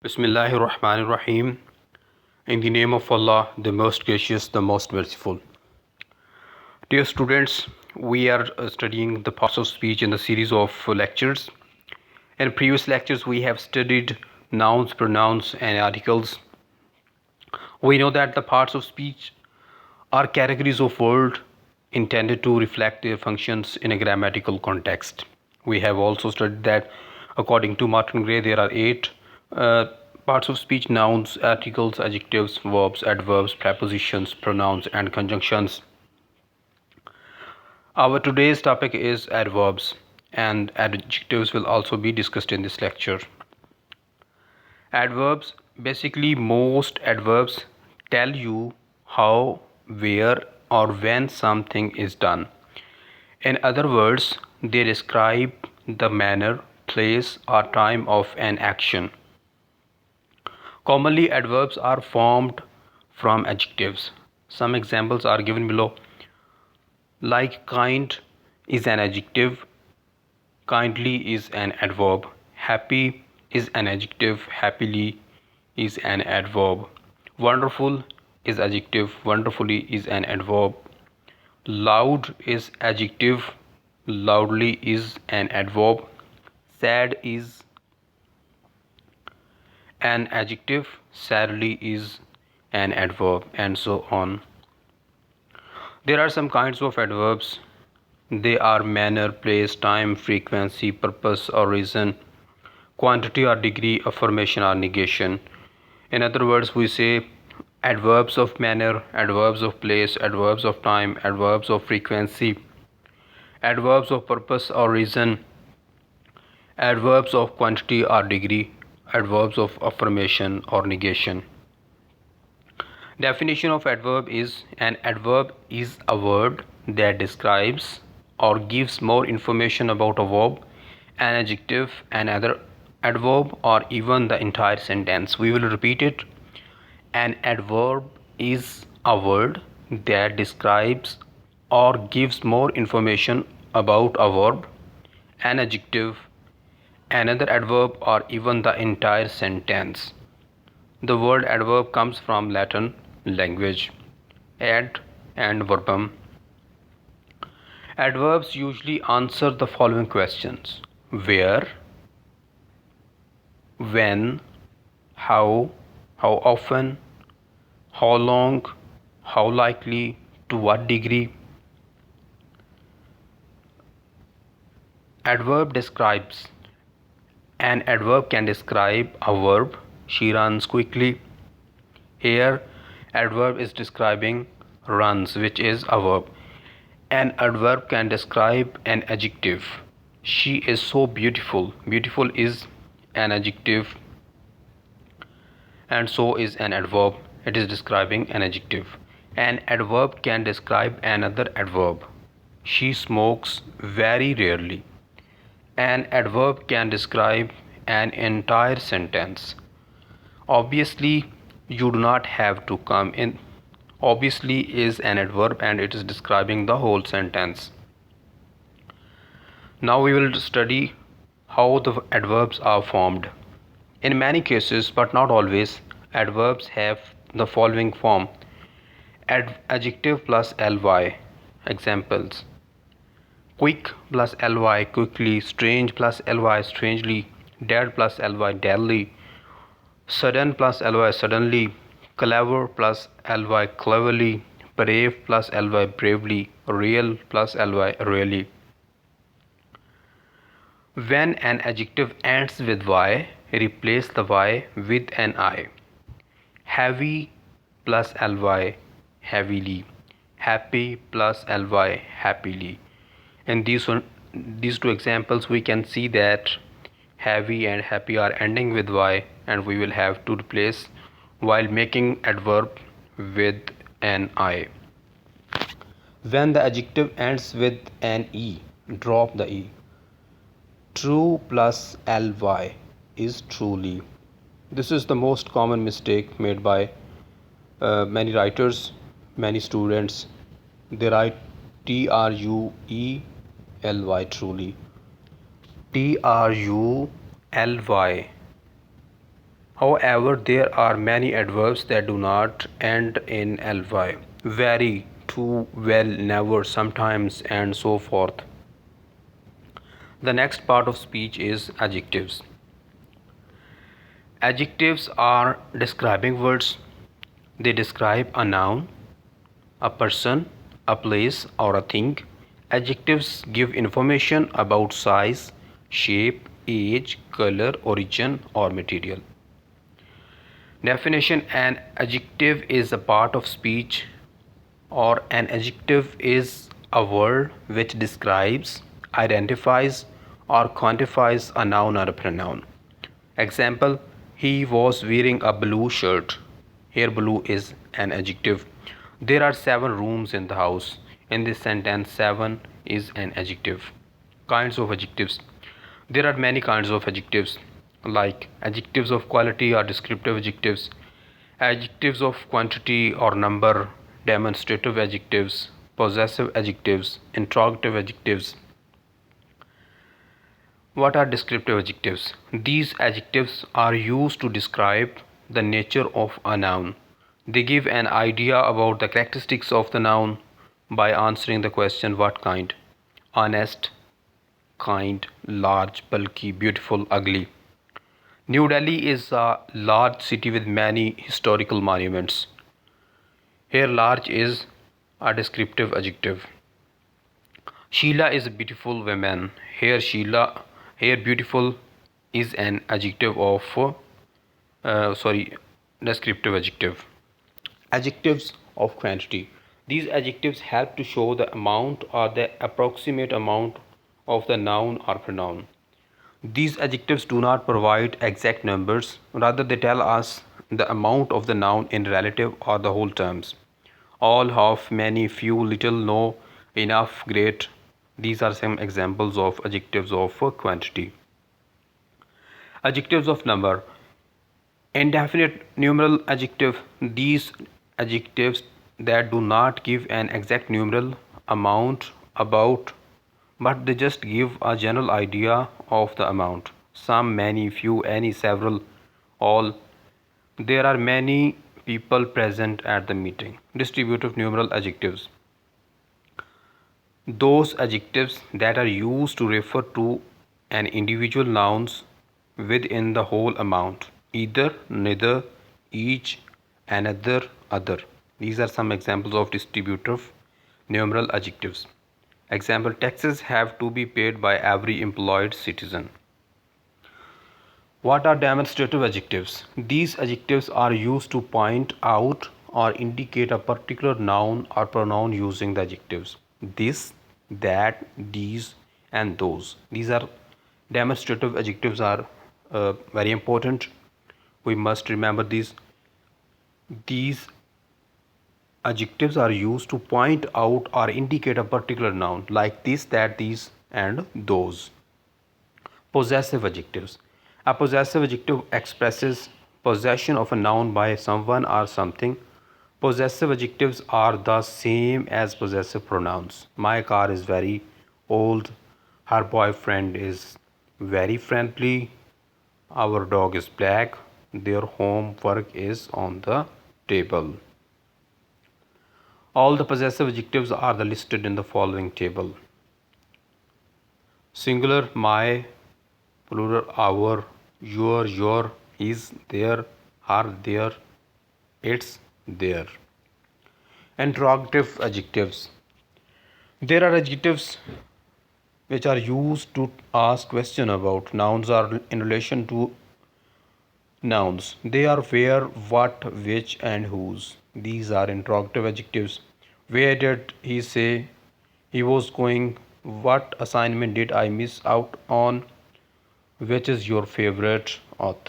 Bismillahir Rahmanir Rahim. In the name of Allah, the most gracious, the most merciful. Dear students, we are studying the parts of speech in the series of lectures. In previous lectures, we have studied nouns, pronouns, and articles. We know that the parts of speech are categories of words intended to reflect their functions in a grammatical context. We have also studied that, according to Martin Gray, there are eight uh, parts of speech: nouns, articles, adjectives, verbs, adverbs, prepositions, pronouns, and conjunctions. Our today's topic is adverbs, and adjectives will also be discussed in this lecture. Adverbs, basically, most adverbs tell you how, where, or when something is done. In other words, they describe the manner, place, or time of an action. Commonly, adverbs are formed from adjectives. Some examples are given below. Like kind is an adjective, kindly is an adverb, happy is an adjective, happily is an adverb, wonderful is adjective, wonderfully is an adverb, loud is adjective, loudly is an adverb, sad is an adjective, sadly is an adverb, and so on. There are some kinds of adverbs. They are manner, place, time, frequency, purpose or reason, quantity or degree, affirmation or negation. In other words, we say adverbs of manner, adverbs of place, adverbs of time, adverbs of frequency, adverbs of purpose or reason, adverbs of quantity or degree, adverbs of affirmation or negation. Definition of adverb is: an adverb is a word that describes or gives more information about a verb, an adjective, another adverb, or even the entire sentence. We will repeat it. An adverb is a word that describes or gives more information about a verb, an adjective, another adverb, or even the entire sentence. The word adverb comes from Latin language, ad and verbum. Adverbs usually answer the following questions: where, when, how often, how long, how likely, to what degree. Adverb describes. An adverb can describe a verb: she runs quickly. Here, adverb is describing runs, which is a verb. An adverb can describe an adjective: she is so beautiful. Beautiful is an adjective, and so is an adverb. It is describing an adjective. An adverb can describe another adverb: she smokes very rarely. An adverb can describe an entire sentence. Obviously, you do not have to come in. Obviously is an adverb and it is describing the whole sentence. Now we will study how the adverbs are formed. In many cases, but not always, adverbs have the following form: adjective plus ly. Examples: quick plus ly, quickly; strange plus ly, strangely; dead plus ly, deadly; sudden plus ly, suddenly; clever plus ly, cleverly; brave plus ly, bravely; real plus ly, really. When an adjective ends with y, replace the y with an I. Heavy plus ly, heavily; happy plus ly, happily. In these two examples, we can see that heavy and happy are ending with y, and we will have to replace while making adverb with an I. When the adjective ends with an e, drop the e. True plus ly is truly. This is the most common mistake made by many writers, many students. They write truely, truly. truly. However, there are many adverbs that do not end in ly. Very, too, well, never, sometimes, and so forth. The next part of speech is adjectives. Adjectives are describing words. They describe a noun, a person, a place, or a thing. Adjectives give information about size, shape, age, color, origin, or material. Definition: an adjective is a part of speech, or an adjective is a word which describes, identifies, or quantifies a noun or a pronoun. Example: he was wearing a blue shirt. Here, blue is an adjective. There are 7 rooms in the house. In this sentence, 7 is an adjective. Kinds of adjectives. There are many kinds of adjectives, like adjectives of quality or descriptive adjectives, adjectives of quantity or number, demonstrative adjectives, possessive adjectives, interrogative adjectives. What are descriptive adjectives? These adjectives are used to describe the nature of a noun. They give an idea about the characteristics of the noun by answering the question what kind: honest, kind, large, bulky, beautiful, ugly. New Delhi is a large city with many historical monuments. Here, large is a descriptive adjective. Sheila is a beautiful woman. Here beautiful is an adjective of descriptive adjective. Adjectives of quantity. These adjectives help to show the amount or the approximate amount of the noun or pronoun. These adjectives do not provide exact numbers, rather they tell us the amount of the noun in relative or the whole terms. All, half, many, few, little, no, enough, great. These are some examples of adjectives of quantity. Adjectives of number. Indefinite numeral adjective. These adjectives that do not give an exact numeral amount about, but they just give a general idea of the amount. Some, many, few, any, several, all. There are many people present at the meeting. Distributive numeral adjectives. Those adjectives that are used to refer to an individual nouns within the whole amount: either, neither, each, another, other. These are some examples of distributive numeral adjectives. Example: taxes have to be paid by every employed citizen. What are demonstrative adjectives? These adjectives are used to point out or indicate a particular noun or pronoun using the adjectives this, that, these, and those. These are demonstrative adjectives are very important. We must remember these. These adjectives are used to point out or indicate a particular noun, like this, that, these, and those. Possessive adjectives. A possessive adjective expresses possession of a noun by someone or something. Possessive adjectives are the same as possessive pronouns. My car is very old. Her boyfriend is very friendly. Our dog is black. Their homework is on the table. All the possessive adjectives are listed in the following table. Singular: my. Plural: our, your, his, their, her, their, its, their. Interrogative adjectives. There are adjectives which are used to ask question about. Nouns are in relation to nouns. They are where, what, which, and whose. These are interrogative adjectives. Where did he say he was going? What assignment did I miss out on? Which is your favorite author?